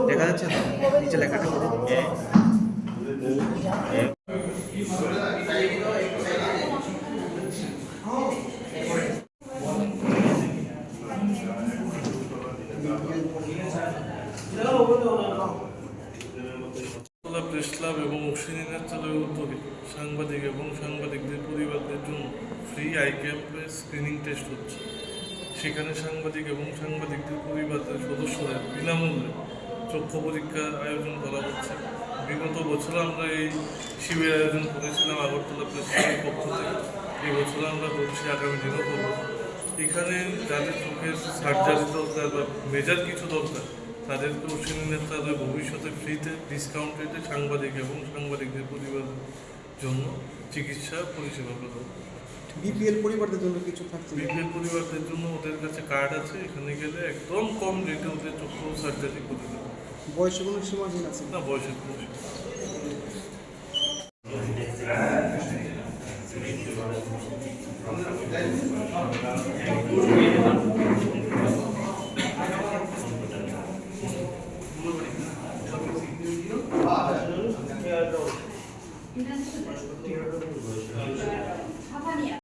দেখা যাচ্ছে তো নিচে লেখাটা প্রেস ক্লাব এবং অশ্বিনী নেত্রালয়ের উদ্যোগে সাংবাদিক এবং সাংবাদিকদের পরিবারদের জন্য ফ্রি আই ক্যাম্পে স্ক্রিনিং টেস্ট হচ্ছে। সেখানে সাংবাদিক এবং সাংবাদিকদের পরিবারদের সদস্যদের বিনামূল্যে চক্ষু পরীক্ষার আয়োজন করা হচ্ছে। বিগত বছর আমরা এই শিবির আয়োজন করেছিলাম আগরতলা প্রেস ক্লাবের পক্ষ থেকে। এই বছর আমরা করছি, আগামী দিনও করব। এখানে যাদের চোখের সার্জারি দরকার বা মেজার কিছু দরকার তাদেরকে অশ্বিনী নেত্রালয় ভবিষ্যতে ফ্রিতে ডিসকাউন্ট রেটে সাংবাদিক এবং সাংবাদিকদের পরিবারের জন্য চিকিৎসা পরিষেবা প্রদান। বিপিএল পরিবারদের জন্য কিছু থাকছে? বিপিএল পরিবারদের জন্য ওদের কাছে কার্ড আছে, এখানে গেলে একদম কম রেটে ওদের চক্ষু সার্জারি করে দেবে। বয়সে কোনো সীমাহীন আছে না, বয়সের কোনো সীমা Gracias.